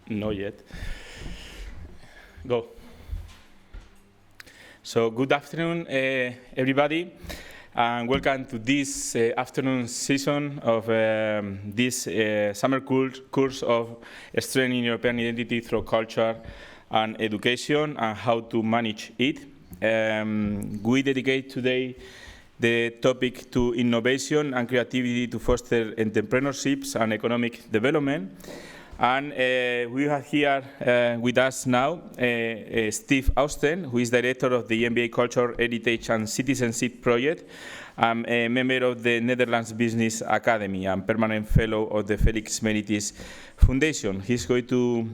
Not yet. Go. So good afternoon, everybody, and welcome to this afternoon session of this summer course of Strengthening European Identity Through Culture and Education and how to manage it. We dedicate today the topic to innovation and creativity to foster entrepreneurships and economic development. And we have here with us now Steve Austen, who is director of the MBA Culture, Heritage and Citizenship Project, a member of the Netherlands Business Academy and permanent fellow of the Felix Meritis Foundation. He's going to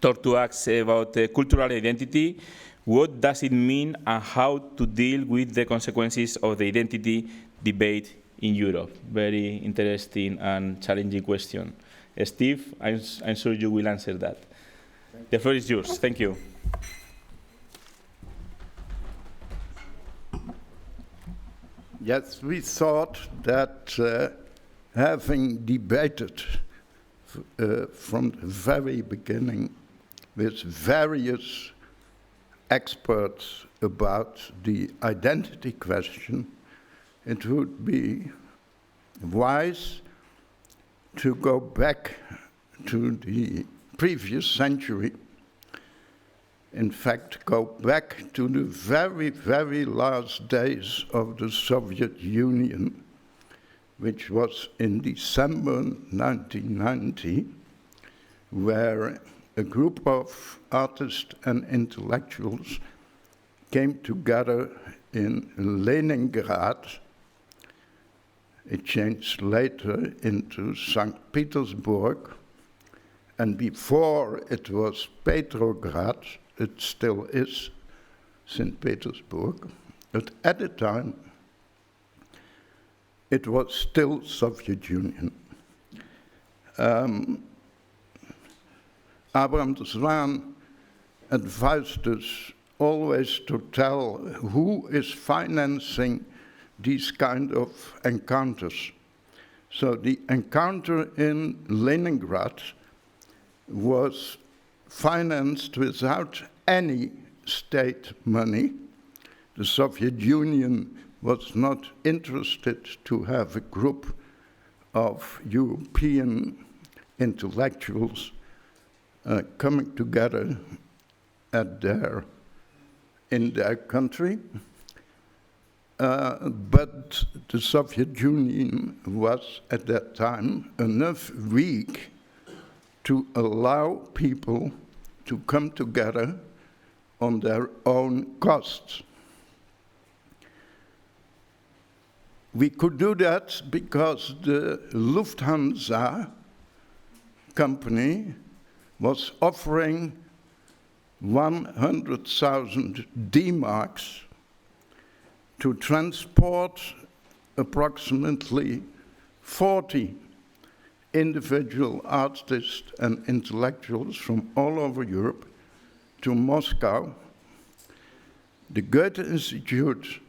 talk to us about cultural identity, what does it mean, and how to deal with the consequences of the identity debate in Europe. Very interesting and challenging question. Steve, I'm sure you will answer that. The floor is yours. Thank you. Yes, we thought that having debated from the very beginning with various experts about the identity question, it would be wise to go back to the previous century. In fact, go back to the very, very last days of the Soviet Union, which was in December 1990, where a group of artists and intellectuals came together in Leningrad. It changed later into St. Petersburg, and before it was Petrograd, it still is St. Petersburg, but at the time it was still Soviet Union. Abraham de Zwaan advised us always to tell who is financing these kind of encounters. So the encounter in Leningrad was financed without any state money. The Soviet Union was not interested to have a group of European intellectuals coming together in their country. But the Soviet Union was at that time enough weak to allow people to come together on their own costs. We could do that because the Lufthansa company was offering 100,000 D-marks to transport approximately 40 individual artists and intellectuals from all over Europe to Moscow. The Goethe Institute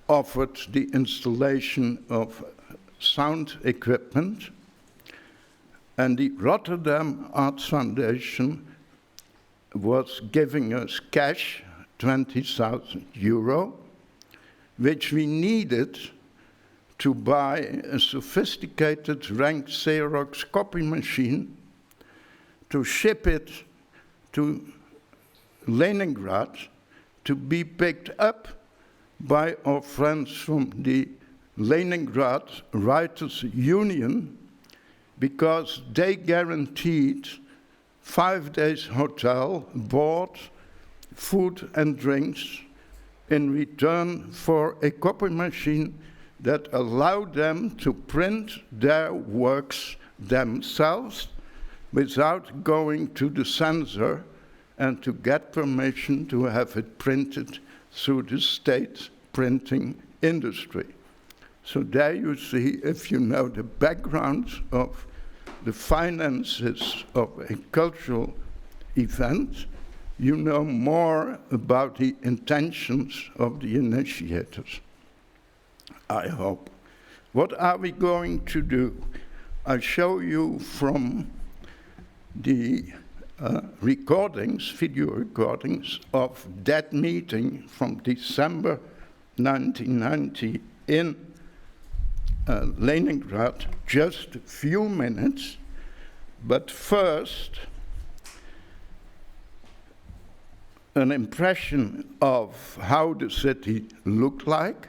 offered the installation of sound equipment, and the Rotterdam Arts Foundation was giving us cash, 20,000 euro, which we needed to buy a sophisticated rank Xerox copy machine to ship it to Leningrad to be picked up by our friends from the Leningrad Writers' Union, because they guaranteed 5 days hotel, board, food and drinks in return for a copy machine that allowed them to print their works themselves without going to the censor and to get permission to have it printed through the state printing industry. So there you see, if you know the background of the finances of a cultural event, you know more about the intentions of the initiators, I hope. What are we going to do? I show you from the recordings, video recordings of that meeting from December 1990 in Leningrad, just a few minutes. But first, an impression of how the city looked like,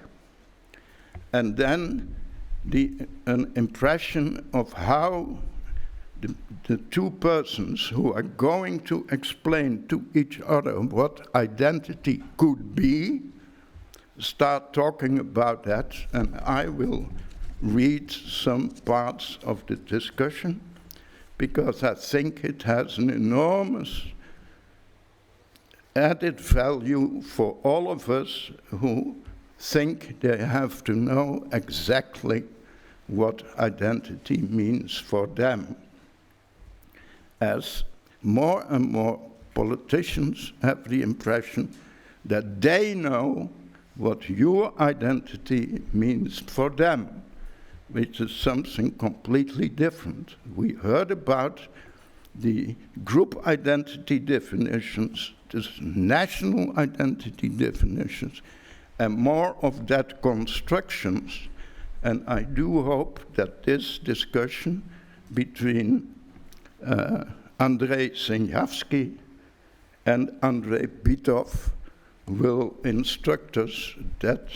and then an impression of how the two persons who are going to explain to each other what identity could be start talking about that, and I will read some parts of the discussion because I think it has an enormous added value for all of us who think they have to know exactly what identity means for them. As more and more politicians have the impression that they know what your identity means for them, which is something completely different. We heard about the group identity definitions, the national identity definitions, and more of that constructions. And I do hope that this discussion between Andrei Senyavsky and Andrei Bitov will instruct us that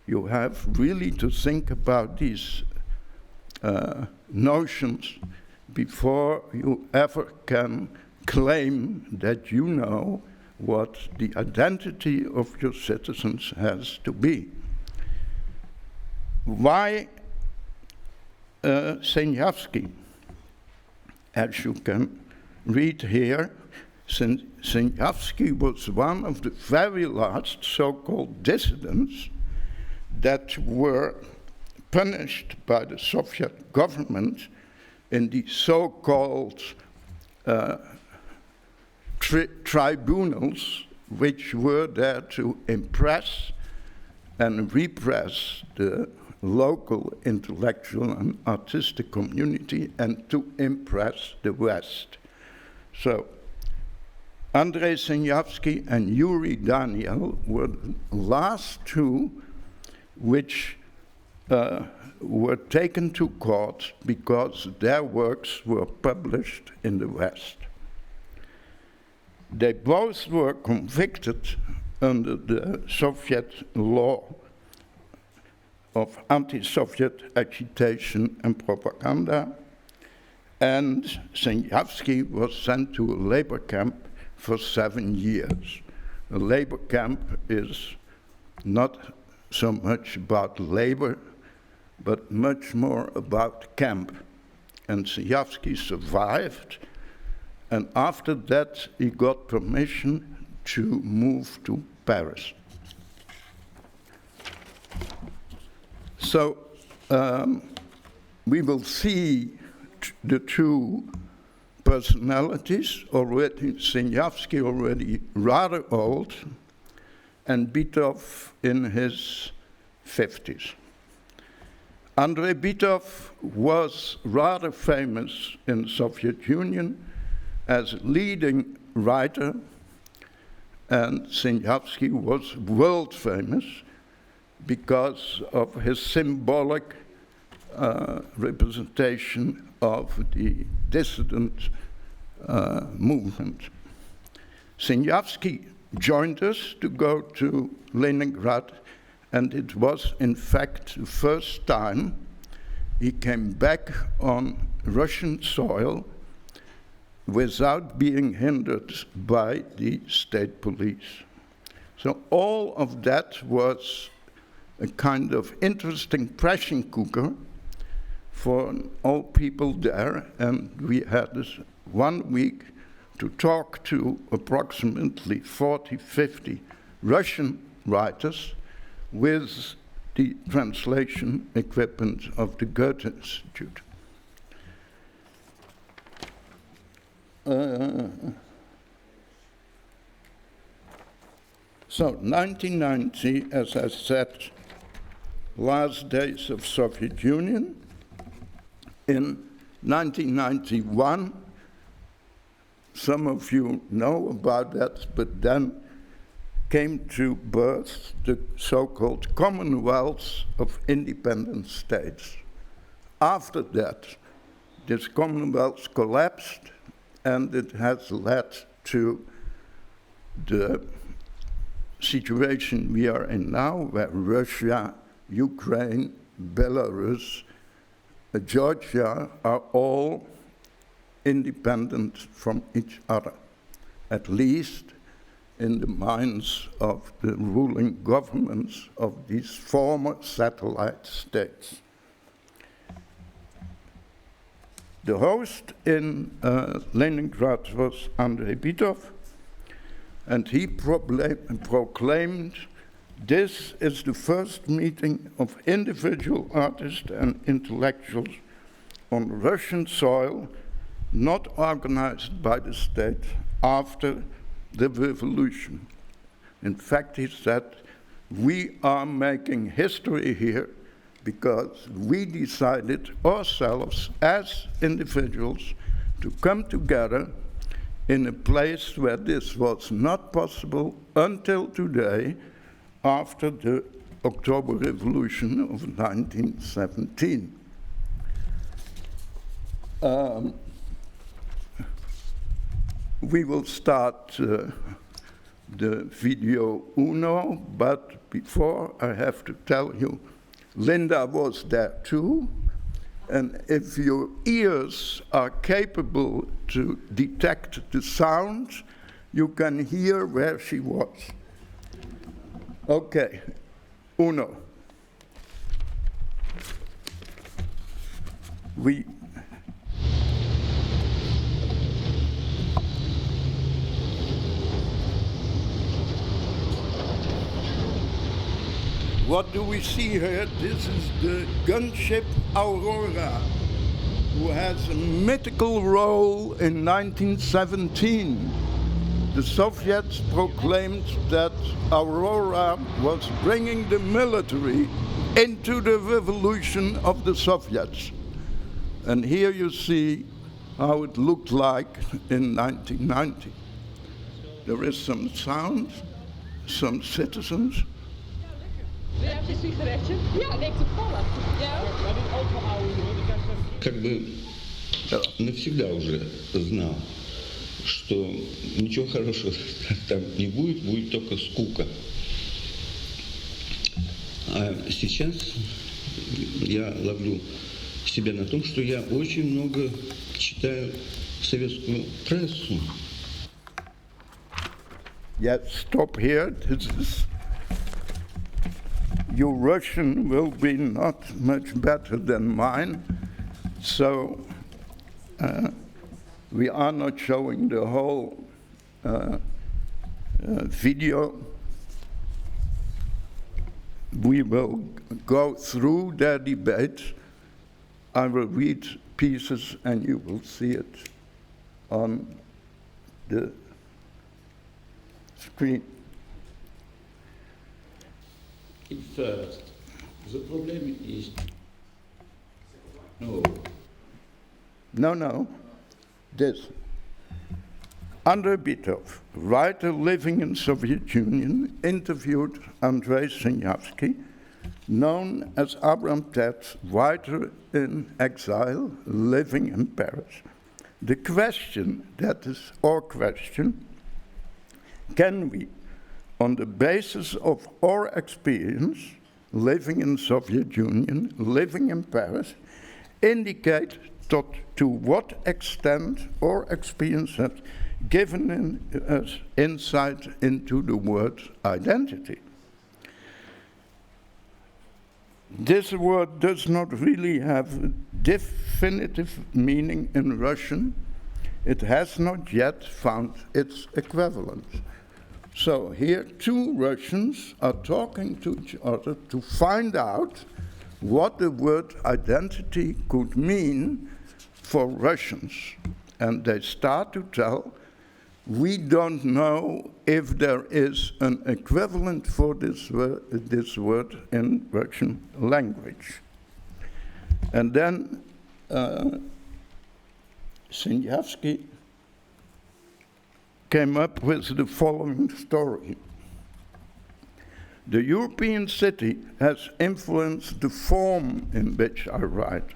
you have really to think about these notions before you ever can claim that you know what the identity of your citizens has to be. Why Senyavsky? As you can read here, Senyavsky was one of the very last so-called dissidents that were punished by the Soviet government in the so-called tribunals, which were there to impress and repress the local intellectual and artistic community and to impress the West. So Andrei Senyavsky and Yuri Daniel were the last two which were taken to court because their works were published in the West. They both were convicted under the Soviet law of anti-Soviet agitation and propaganda, and Senyavsky was sent to a labor camp for 7 years. A labor camp is not so much about labor, but much more about camp. And Senyavsky survived, and after that he got permission to move to Paris. So we will see the two personalities, already Senyavsky already rather old, and Bitov in his 50s. Andrei Bitov was rather famous in the Soviet Union as a leading writer, and Senyavsky was world famous because of his symbolic representation of the dissident movement. Senyavsky joined us to go to Leningrad, and it was, in fact, the first time he came back on Russian soil without being hindered by the state police. So all of that was a kind of interesting pressure cooker for all people there, and we had this 1 week to talk to approximately 40, 50 Russian writers with the translation equipment of the Goethe Institute. So 1990, as I said, last days of Soviet Union. In 1991, some of you know about that, but then came to birth the so-called Commonwealths of Independent States. After that, this Commonwealth collapsed, and it has led to the situation we are in now, where Russia, Ukraine, Belarus, Georgia are all independent from each other, at least in the minds of the ruling governments of these former satellite states. The host in Leningrad was Andrei Bitov, and he proclaimed, "This is the first meeting of individual artists and intellectuals on Russian soil, not organized by the state after the revolution." In fact, he said, "We are making history here because we decided ourselves as individuals to come together in a place where this was not possible until today, after the October Revolution of 1917. We will start the video uno, but before I have to tell you, Linda was there too, and if your ears are capable to detect the sound, you can hear where she was. Okay, uno. What do we see here? This is the gunship Aurora, who has a mythical role in 1917. The Soviets proclaimed that Aurora was bringing the military into the revolution of the Soviets. And here you see how it looked like in 1990. There is some sound, some citizens. Wil jij een sigaretje? Ja, leek toevallig. Ja? Как бы навсегда уже знал, что ничего хорошего там не будет, будет только скука. А сейчас я ловлю себя на том, что я очень много читаю советскую прессу. Yes, stop here. Your Russian will be not much better than mine, so we are not showing the whole video. We will go through their debate. I will read pieces and you will see it on the screen. First, the problem is No. This. Andrei Bitov, writer living in Soviet Union, interviewed Andrei Sinyavsky, known as Abram Tet's writer in exile, living in Paris. The question, that is our question, can we, on the basis of our experience, living in Soviet Union, living in Paris, indicate to what extent our experience has given us insight into the word identity. This word does not really have a definitive meaning in Russian. It has not yet found its equivalent. So here, two Russians are talking to each other to find out what the word identity could mean for Russians. And they start to tell, we don't know if there is an equivalent for this word in Russian language. And then Sinyavsky came up with the following story. The European city has influenced the form in which I write.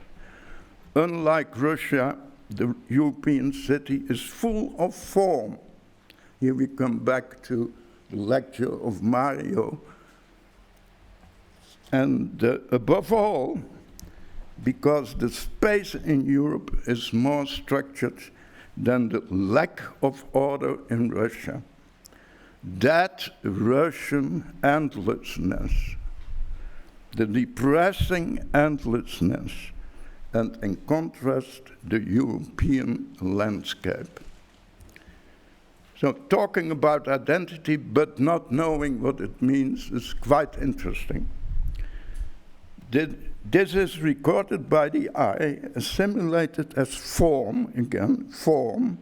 Unlike Russia, the European city is full of form. Here we come back to the lecture of Mario. And above all, because the space in Europe is more structured than the lack of order in Russia. That Russian endlessness, the depressing endlessness, and in contrast, the European landscape. So talking about identity but not knowing what it means is quite interesting. This is recorded by the eye, assimilated as form, again, form,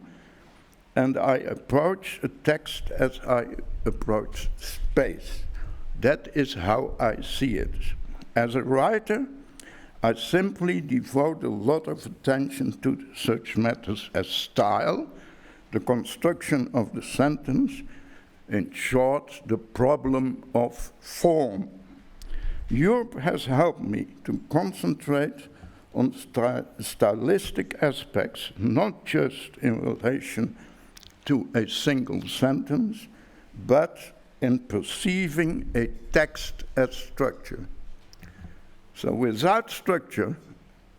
and I approach a text as I approach space. That is how I see it. As a writer, I simply devote a lot of attention to such matters as style, the construction of the sentence, in short, the problem of form. Europe has helped me to concentrate on stylistic aspects, not just in relation to a single sentence, but in perceiving a text as structure. So without structure,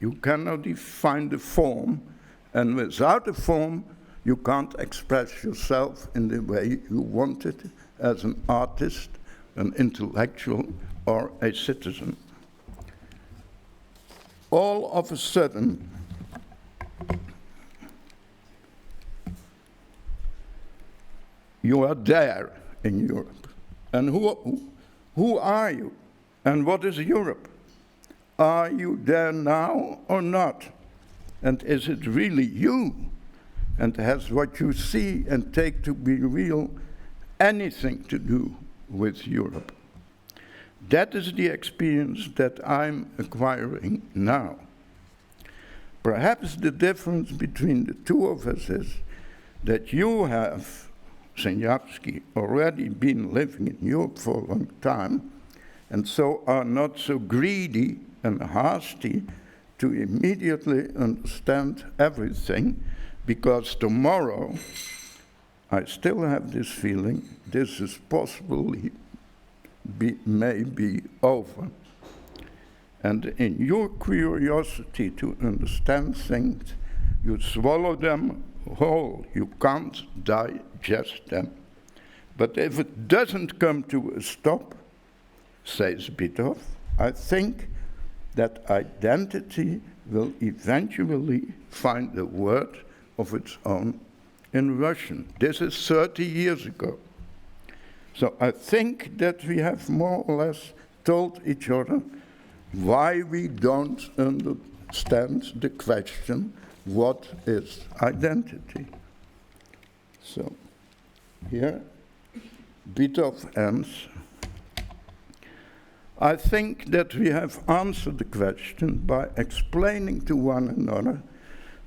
you cannot define the form, and without a form, you can't express yourself in the way you want it as an artist, an intellectual, or a citizen. All of a sudden, you are there in Europe. And who are you? And what is Europe? Are you there now or not? And is it really you? And has what you see and take to be real anything to do with Europe? That is the experience that I'm acquiring now. Perhaps the difference between the two of us is that you have, Seniavsky, already been living in Europe for a long time, and so are not so greedy and hasty to immediately understand everything, because tomorrow I still have this feeling this is possibly may be over. And in your curiosity to understand things, you swallow them whole. You can't digest them. But if it doesn't come to a stop, says Bitov, I think that identity will eventually find a word of its own in Russian. This is 30 years ago. So I think that we have more or less told each other why we don't understand the question, what is identity? So here, Bitov ends. I think that we have answered the question by explaining to one another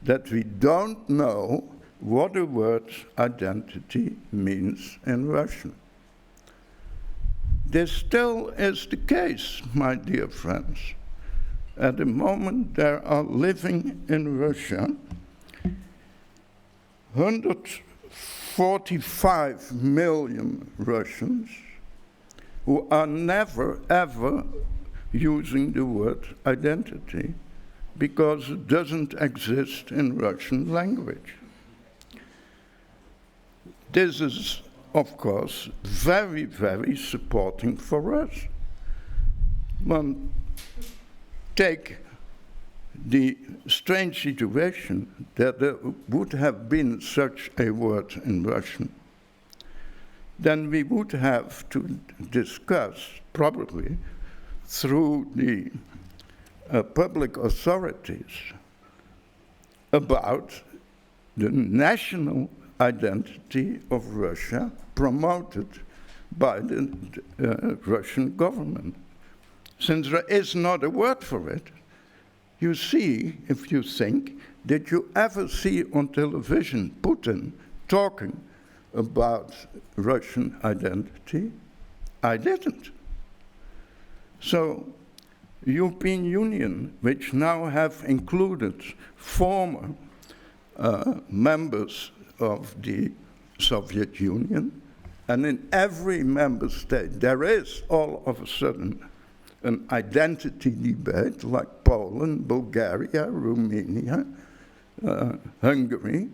that we don't know what the word identity means in Russian. This still is the case, my dear friends. At the moment, there are living in Russia 145 million Russians who are never, ever using the word identity because it doesn't exist in Russian language. This is, of course, very, very supporting for us. One, take the strange situation that there would have been such a word in Russian. Then we would have to discuss, probably, through the public authorities about the national identity of Russia promoted by the Russian government. Since there is not a word for it, you see, if you think, did you ever see on television Putin talking about Russian identity? I didn't. So, European Union, which now have included former members of the Soviet Union, and in every member state there is all of a sudden an identity debate, like Poland, Bulgaria, Romania, Hungary.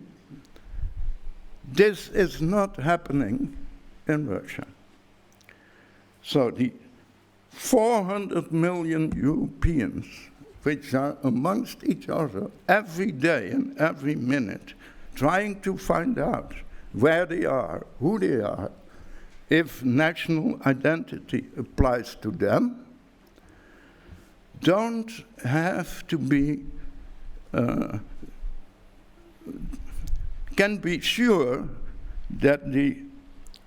This is not happening in Russia. So the 400 million Europeans, which are amongst each other every day and every minute, trying to find out where they are, who they are, if national identity applies to them, don't have to be, can be sure that the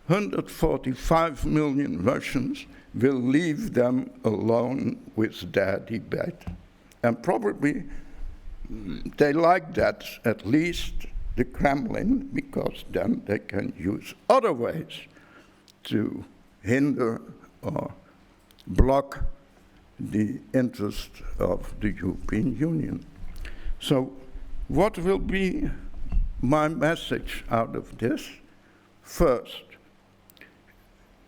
145 million Russians will leave them alone with their debate. And probably they like that, at least the Kremlin, because then they can use other ways to hinder or block the interest of the European Union. So what will be my message out of this? First,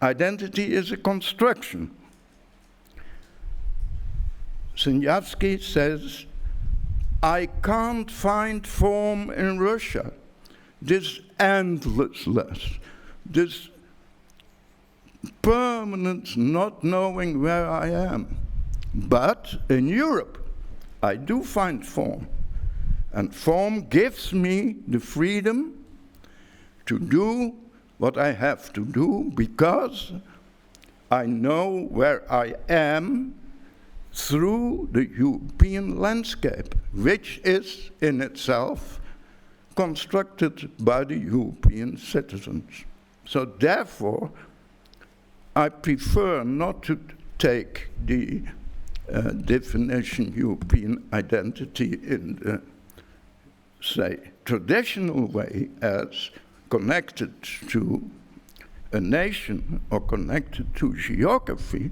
identity is a construction. Siniavsky says, I can't find form in Russia. This endlessness, this permanent not knowing where I am. But in Europe, I do find form. And form gives me the freedom to do what I have to do because I know where I am through the European landscape, which is in itself constructed by the European citizens. So therefore, I prefer not to take the definition European identity in the, say, traditional way as connected to a nation or connected to geography.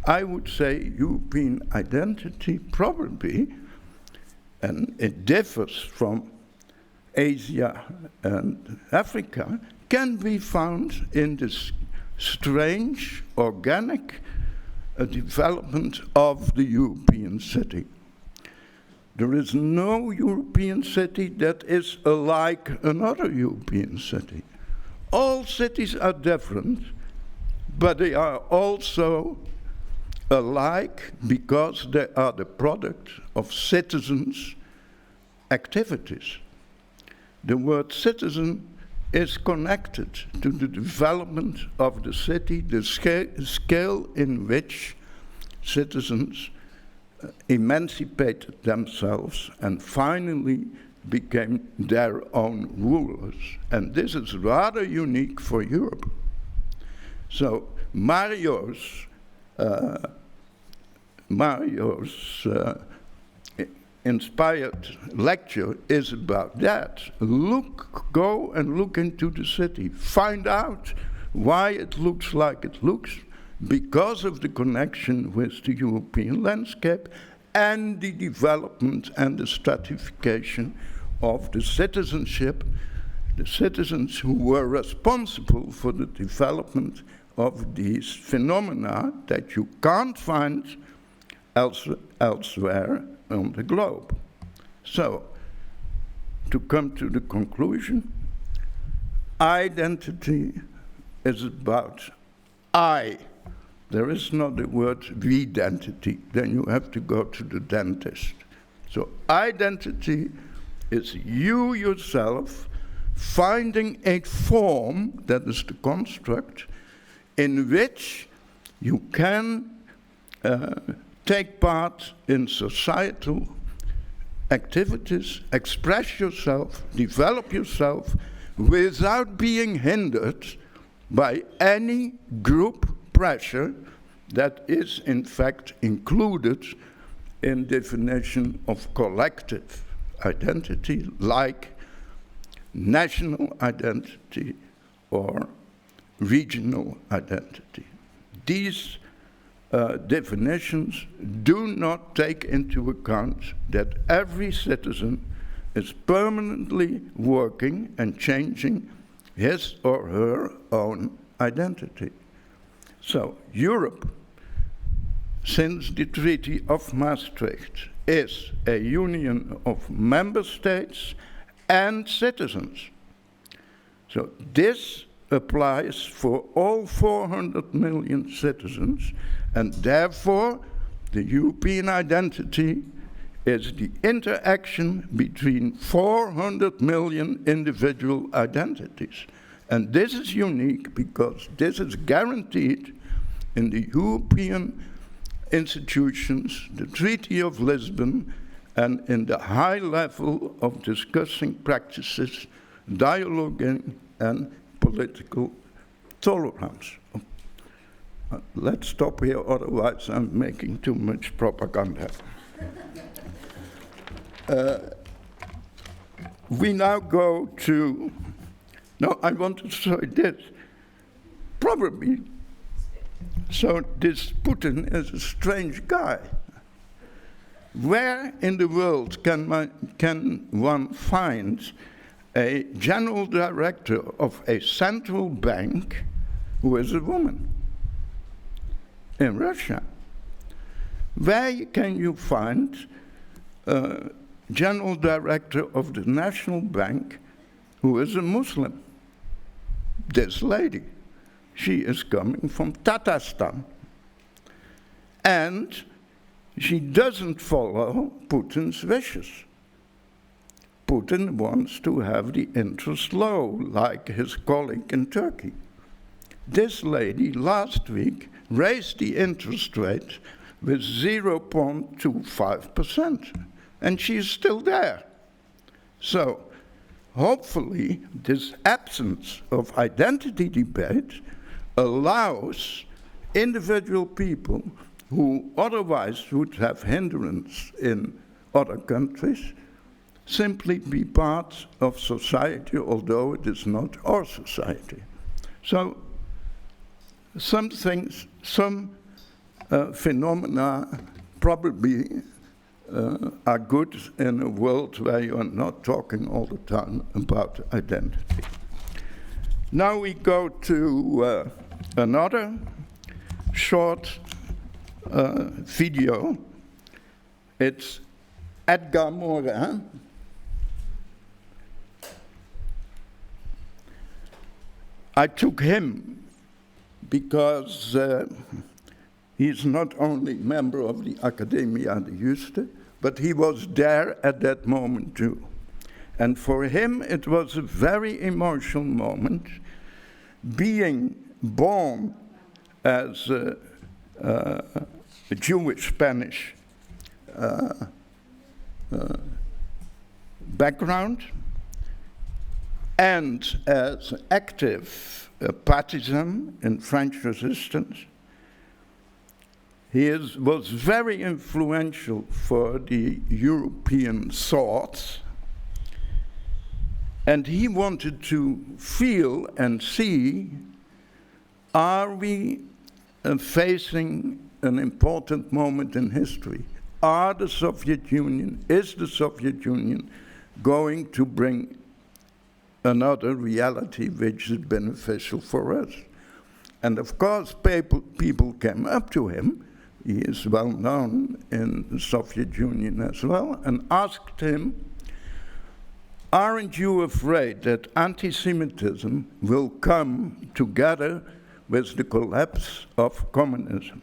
I would say European identity probably, and it differs from Asia and Africa, can be found in this strange, organic development of the European city. There is no European city that is alike another European city. All cities are different, but they are also alike because they are the product of citizens' activities. The word citizen is connected to the development of the city, the scale in which citizens emancipated themselves and finally became their own rulers. And this is rather unique for Europe. So Mario's inspired lecture is about that. Go and look into the city. Find out why it looks like it looks because of the connection with the European landscape and the development and the stratification of the citizenship, the citizens who were responsible for the development of these phenomena that you can't find elsewhere on the globe. So, to come to the conclusion, identity is about I. There is not the word we-dentity, then you have to go to the dentist. So identity is you yourself finding a form, that is the construct, in which you can take part in societal activities, express yourself, develop yourself, without being hindered by any group pressure that is in fact included in definition of collective identity, like national identity or regional identity. These definitions do not take into account that every citizen is permanently working and changing his or her own identity. So Europe, since the Treaty of Maastricht, is a union of member states and citizens. So this applies for all 400 million citizens, and therefore the European identity is the interaction between 400 million individual identities. And this is unique because this is guaranteed in the European institutions, the Treaty of Lisbon, and in the high level of discussing practices, dialoguing, and political tolerance. Let's stop here, otherwise I'm making too much propaganda. We now go to, no, I want to say this. Probably, so this Putin is a strange guy. Where in the world can one find a general director of a central bank who is a woman? In Russia. Where can you find a general director of the National Bank who is a Muslim? This lady. She is coming from Tatarstan. And she doesn't follow Putin's wishes. Putin wants to have the interest low, like his colleague in Turkey. This lady last week raised the interest rate with 0.25%, and she's still there. So hopefully this absence of identity debate allows individual people who otherwise would have hindrance in other countries simply be part of society, although it is not our society. So some things, some phenomena probably are good in a world where you are not talking all the time about identity. Now we go to another short video. It's Edgar Morin. I took him because he's not only member of the Academia de Yuste, but he was there at that moment too. And for him, it was a very emotional moment, being born as a Jewish Spanish background, and as active partisan in French resistance. He was very influential for the European thought, and he wanted to feel and see, are we facing an important moment in history? Is the Soviet Union going to bring another reality which is beneficial for us? And of course, people came up to him, he is well known in the Soviet Union as well, and asked him, aren't you afraid that anti-Semitism will come together with the collapse of communism?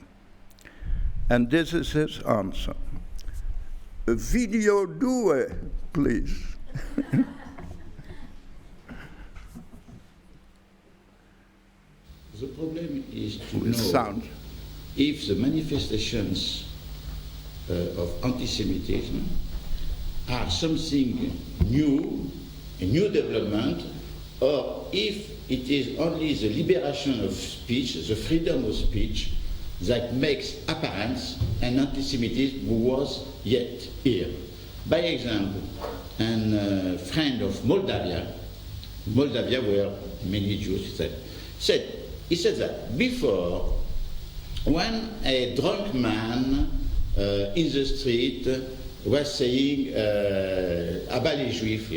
And this is his answer. A video due, please. The problem is to With know sound. if the manifestations of anti-Semitism are something new, a new development, or if it is only the liberation of speech, the freedom of speech, that makes apparent an anti-Semitism who was yet here. By example, a friend of Moldavia Moldavia were many Jews. He said that before, when a drunk man in the street was saying "Abat les Juifs,"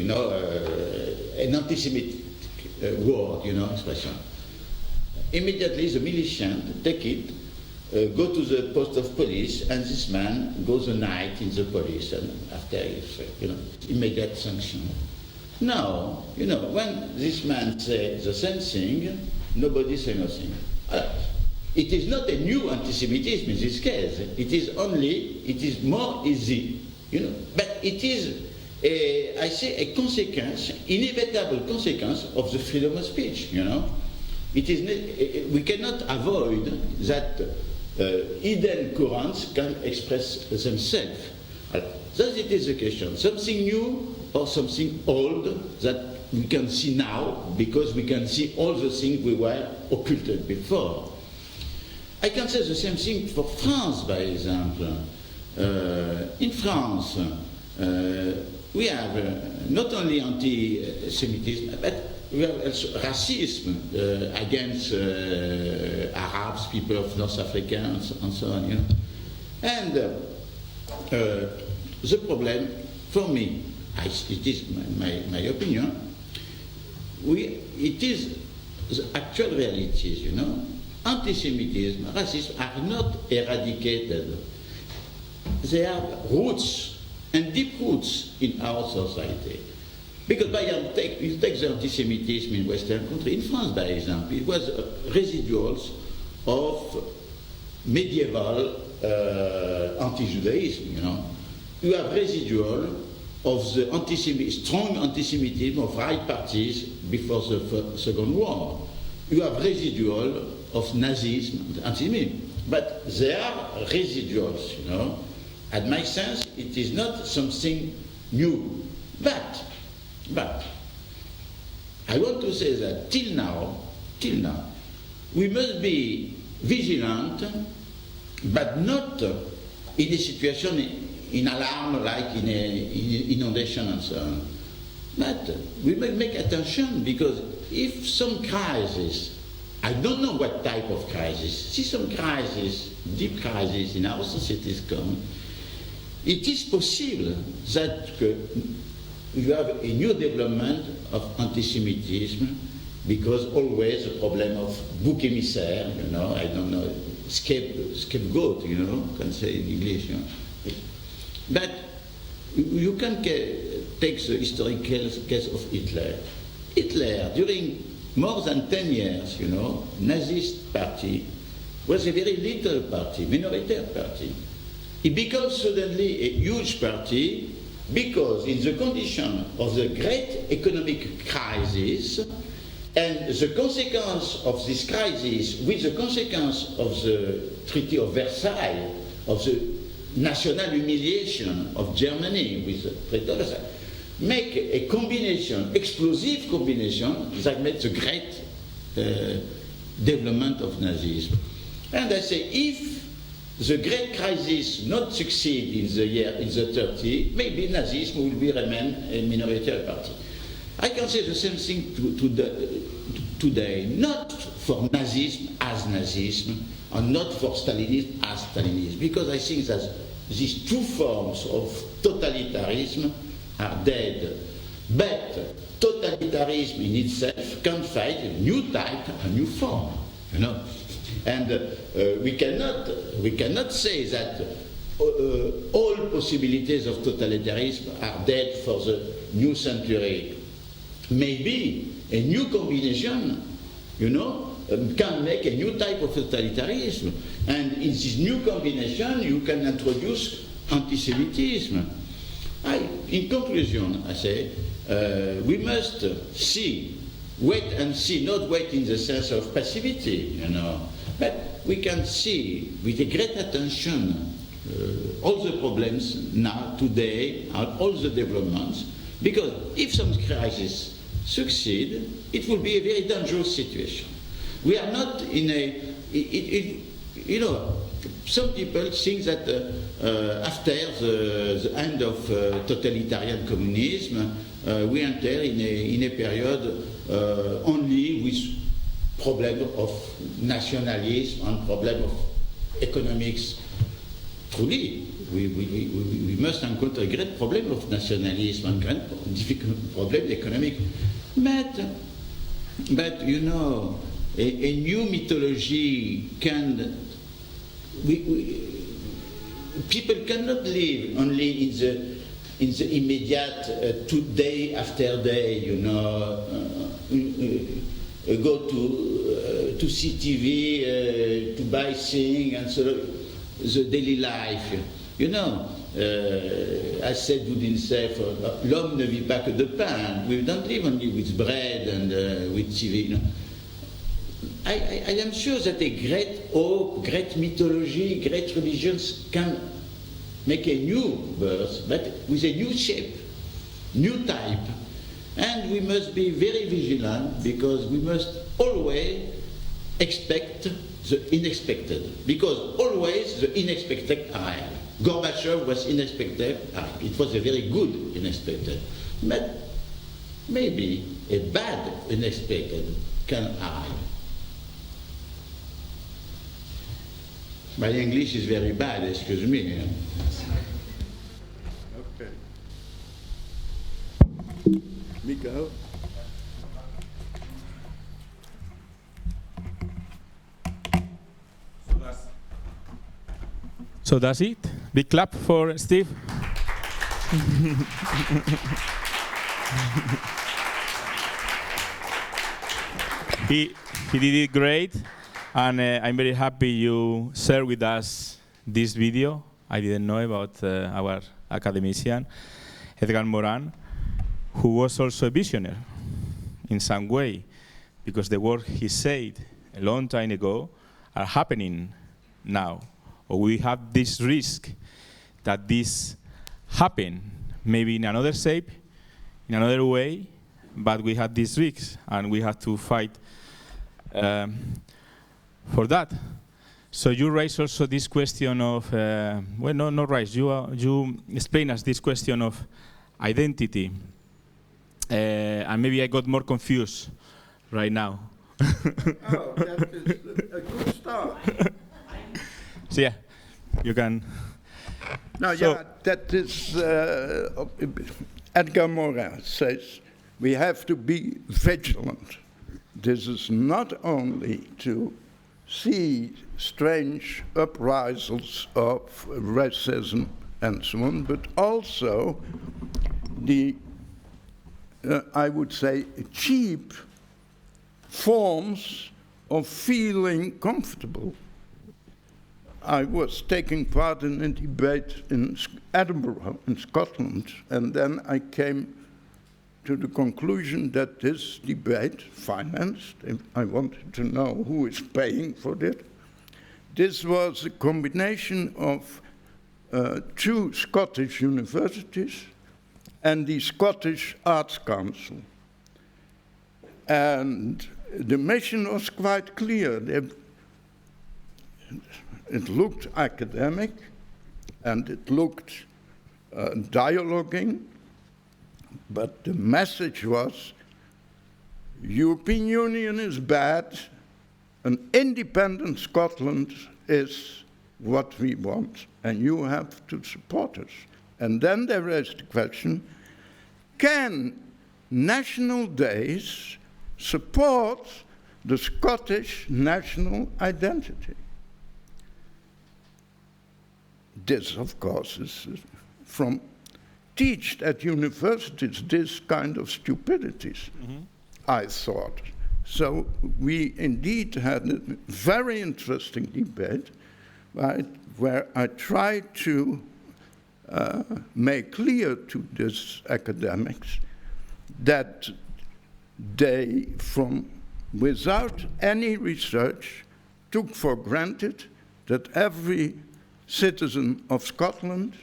an anti-Semitic word, expression. Immediately the militiant take it, go to the post of police, and this man goes a night in the police, and after immediate sanction. Now, when this man says the same thing, nobody says nothing. It is not a new anti-Semitism in this case. It is more easy, but it is, I say, a consequence, inevitable consequence of the freedom of speech, It is, we cannot avoid that hidden currents can express themselves. Thus it is a question, something new or something old that we can see now because we can see all the things we were occulted before. I can say the same thing for France, by example. In France, we have not only anti-Semitism, but we have also racism against Arabs, people of North Africa, and so on. And the problem, for me, it is my opinion, it is the actual realities, Anti-Semitism, racism are not eradicated. They have roots, and deep roots in our society. Because you take the anti-Semitism in Western countries, in France, by example, it was residuals of medieval anti-Judaism, You have residual of the strong anti-Semitism of right parties before the Second War. You have residual of Nazism, anti-Semitism. But they are residuals, At my sense, it is not something new. But I want to say that till now, we must be vigilant, but not in a situation in alarm like in a inundation and so on. But we must make attention, because if some crisis, I don't know what type of crisis, see some crisis, deep crisis in our societies come, it is possible that you have a new development of anti-Semitism, because always the problem of bouc émissaire, I don't know, scapegoat, can say in English. But you can take the historical case of Hitler. Hitler, during more than 10 years, Nazist party was a very little party, minority party. It becomes suddenly a huge party because in the condition of the great economic crisis and the consequence of this crisis with the consequence of the Treaty of Versailles, of the national humiliation of Germany with the Treaty of Versailles, make a combination, explosive combination, that made the great development of Nazism. And I say, if the great crisis not succeed in the 30s, maybe Nazism will remain a minority party. I can say the same thing today, not for Nazism as Nazism, and not for Stalinism as Stalinism, because I think that these two forms of totalitarianism are dead. But totalitarianism in itself can find a new type, a new form, And we cannot say that all possibilities of totalitarianism are dead for the new century. Maybe a new combination, can make a new type of totalitarianism. And in this new combination, you can introduce anti-Semitism. In conclusion, I say, we must wait and see, not wait in the sense of passivity, but we can see with a great attention all the problems now, today, and all the developments, because if some crisis succeed, it will be a very dangerous situation. We are not in some people think that after the end of totalitarian communism, we enter in a period only with problem of nationalism and problem of economics. Truly, we must encounter a great problem of nationalism and great difficult problem economic. But you know, a new mythology can. People cannot live only in the immediate day after day. You know, go to see TV, to buy things, and so the daily life. You know, I said to himself, l'homme ne vit pas que de pain. We don't live only with bread and with TV. You know. I am sure that a great hope, great mythology, great religions can make a new birth, but with a new shape, new type. And we must be very vigilant, because we must always expect the unexpected, because always the unexpected arrive. Gorbachev was unexpected, it was a very good unexpected, but maybe a bad unexpected can arrive. My English is very bad, excuse me. Okay. Miguel? So that's it. Big clap for Steve. He did it great, and I'm very happy you shared with us this video. I didn't know about our academician, Edgar Morin, who was also a visionary in some way, because the work he said a long time ago are happening now. Or we have this risk that this happen, maybe in another shape, in another way, but we have this risk, and we have to fight for that. So you raise also this question of, well, no raise, you explain us this question of identity, and maybe I got more confused right now. Oh, that is a good start. So yeah, you can. No, So- yeah, that is, Edgar Morin says, we have to be vigilant. This is not only to see strange uprisals of racism and so on, but also the, I would say, cheap forms of feeling comfortable. I was taking part in a debate in Edinburgh, in Scotland, and then I came to the conclusion that this debate, financed, and I wanted to know who is paying for it. This was a combination of 2 Scottish universities and the Scottish Arts Council. And the mission was quite clear. It looked academic, and it looked dialoguing, but the message was, European Union is bad, an independent Scotland is what we want, and you have to support us. And then they raised the question, can national days support the Scottish national identity? This, of course, is from taught at universities, this kind of stupidities, I thought. So we indeed had a very interesting debate, right, where I tried to make clear to these academics that they, without any research, took for granted that every citizen of Scotland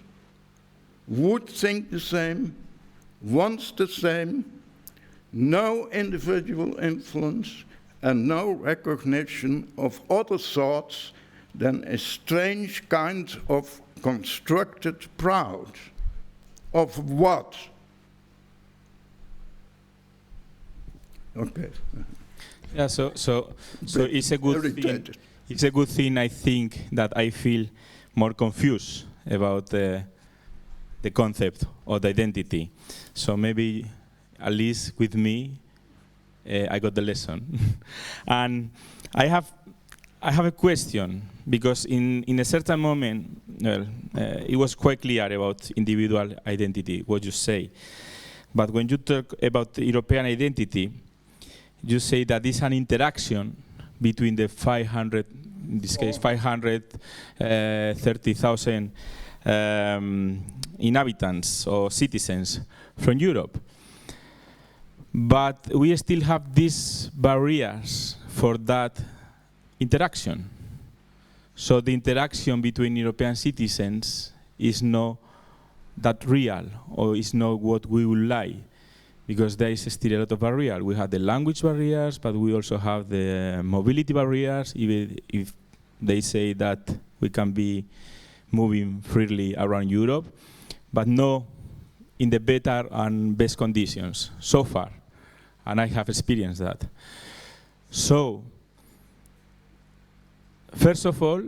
would think the same, wants the same, no individual influence, and no recognition of other thoughts than a strange kind of constructed proud. Of what? Okay. Yeah, so it's a good thing. Irritated. It's a good thing, I think, that I feel more confused about the concept of the identity. So maybe, at least with me, I got the lesson. And I have a question, because in a certain moment, well, it was quite clear about individual identity, what you say. But when you talk about the European identity, you say that it's an interaction between the 500, in this case, 530,000 inhabitants or citizens from Europe. But we still have these barriers for that interaction. So the interaction between European citizens is not that real, or is not what we would like, because there is still a lot of barriers. We have the language barriers, but we also have the mobility barriers, even if they say that we can be moving freely around Europe, but no in the better and best conditions so far. And I have experienced that. So, first of all,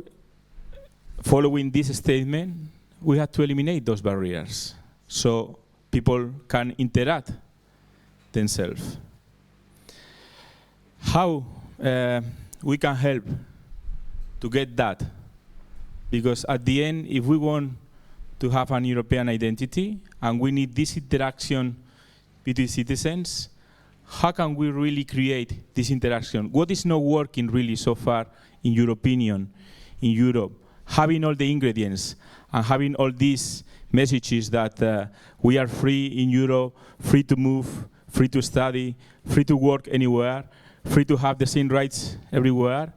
following this statement, we have to eliminate those barriers so people can interact themselves. How we can help to get that? Because at the end, if we want to have an European identity and we need this interaction between citizens, how can we really create this interaction? What is not working really so far, in your opinion, in Europe? Having all the ingredients and having all these messages that we are free in Europe, free to move, free to study, free to work anywhere, free to have the same rights everywhere,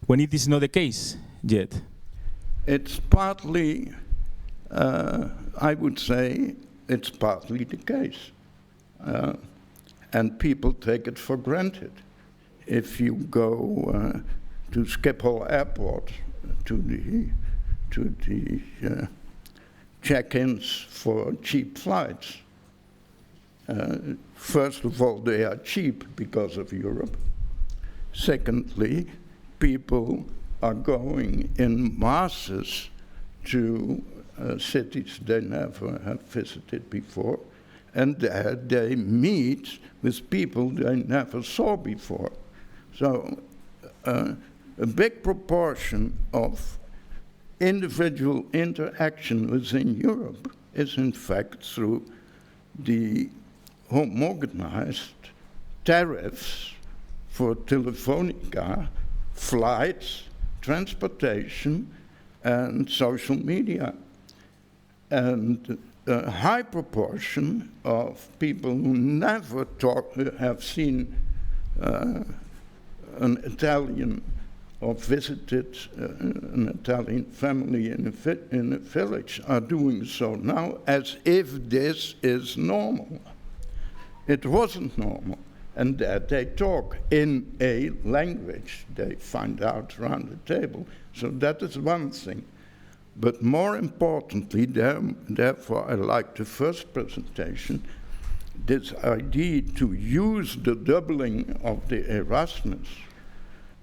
when it is not the case yet. It's partly, I would say, it's partly the case. And people take it for granted. If you go to Schiphol Airport, to the check-ins for cheap flights, first of all, they are cheap because of Europe. Secondly, people are going in masses to cities they never have visited before, and there they meet with people they never saw before. So a big proportion of individual interaction within Europe is in fact through the homogenized tariffs for Telefonica, flights, transportation, and social media. And a high proportion of people who never have seen an Italian or visited an Italian family in a village are doing so now as if this is normal. It wasn't normal. And that they talk in a language they find out around the table. So that is one thing. But more importantly, therefore I like the first presentation, this idea to use the doubling of the Erasmus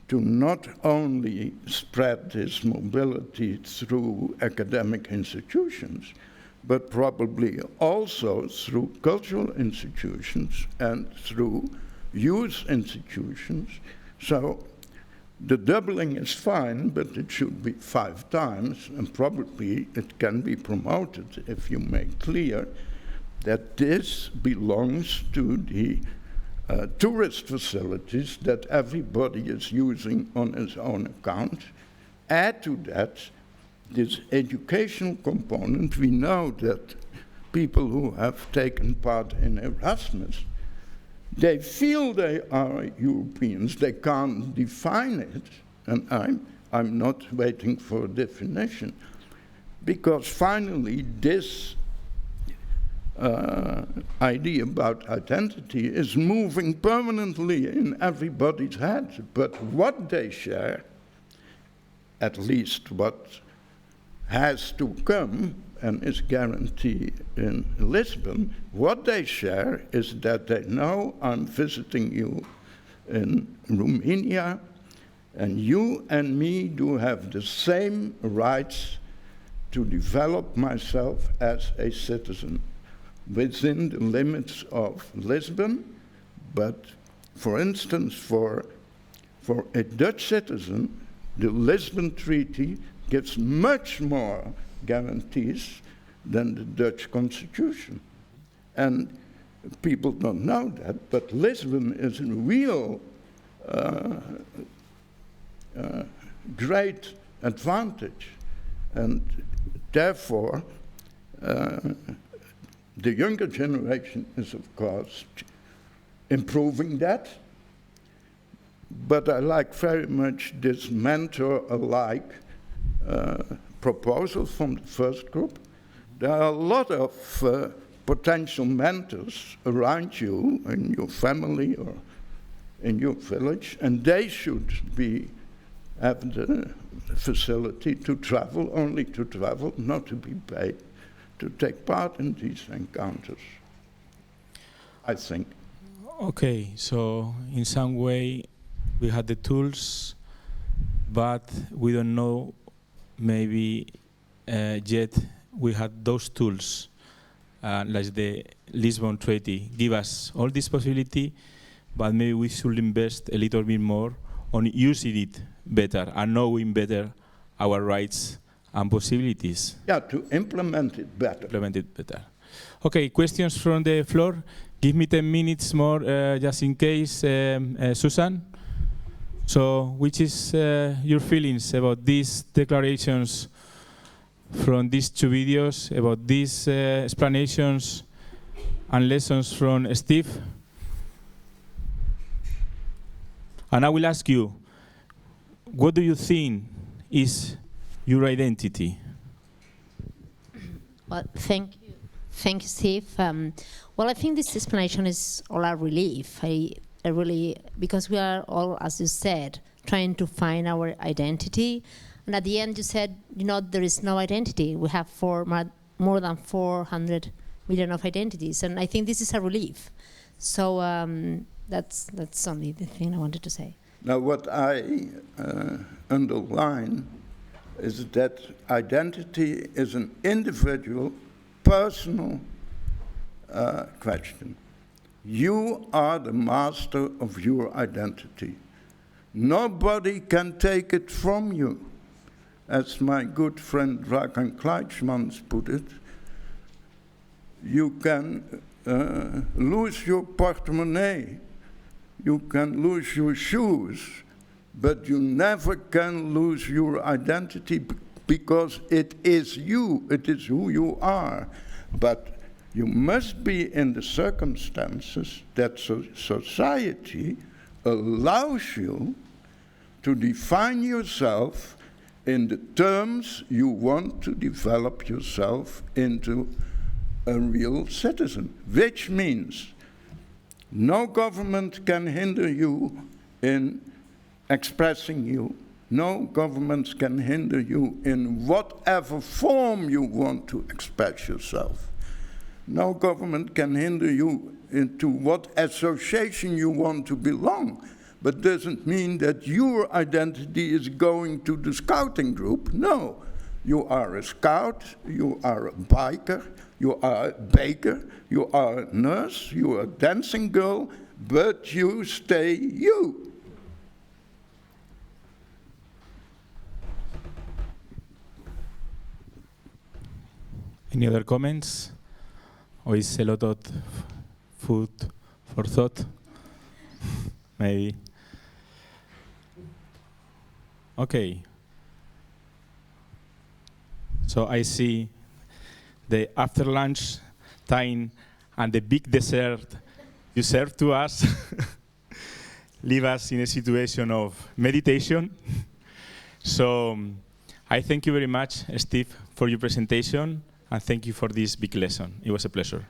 to not only spread this mobility through academic institutions, but probably also through cultural institutions and through youth institutions. So the doubling is fine, but it should be 5 times, and probably it can be promoted if you make clear that this belongs to the tourist facilities that everybody is using on his own account. Add to that this educational component. We know that people who have taken part in Erasmus, they feel they are Europeans. They can't define it, and I'm not waiting for a definition, because finally this idea about identity is moving permanently in everybody's head. But what they share, at least what has to come and is guaranteed in Lisbon, what they share is that they know I'm visiting you in Romania, and you and me do have the same rights to develop myself as a citizen within the limits of Lisbon. But for instance, for a Dutch citizen, the Lisbon Treaty gives much more guarantees than the Dutch Constitution. And people don't know that, but Lisbon is a real great advantage. And therefore, the younger generation is, of course, improving that. But I like very much this mentor-alike proposal from the first group. There are a lot of potential mentors around you in your family or in your village, and they should have the facility to travel, only to travel, not to be paid, to take part in these encounters, I think. Okay, so in some way we had the tools, but we don't know maybe yet we had those tools, like the Lisbon Treaty, give us all this possibility, but maybe we should invest a little bit more on using it better and knowing better our rights and possibilities. Yeah, to implement it better. Implement it better. Okay, questions from the floor? Give me 10 minutes more, just in case. Susan? So, which is your feelings about these declarations from these two videos, about these explanations and lessons from Steve? And I will ask you, what do you think is your identity? Well, thank you. Thank you, Steve. Well, I think this explanation is all a relief. I really, because we are all, as you said, trying to find our identity. And at the end, you said, there is no identity. We have more than 400 million of identities. And I think this is a relief. So that's only the thing I wanted to say. Now, what I underline is that identity is an individual, personal question. You are the master of your identity. Nobody can take it from you. As my good friend Dragan Kleichmans put it, you can lose your portemonnaie, you can lose your shoes, but you never can lose your identity because it is you, it is who you are. But you must be in the circumstances that society allows you to define yourself in the terms you want to develop yourself into a real citizen, which means no government can hinder you in expressing you. No governments can hinder you in whatever form you want to express yourself. No government can hinder you into what association you want to belong, but doesn't mean that your identity is going to the scouting group. No, you are a scout, you are a biker, you are a baker, you are a nurse, you are a dancing girl, but you stay you. Any other comments? Or is a lot of food for thought? Maybe. Okay. So I see the after lunch time and the big dessert you serve to us leave us in a situation of meditation. So I thank you very much, Steve, for your presentation, and thank you for this big lesson. It was a pleasure.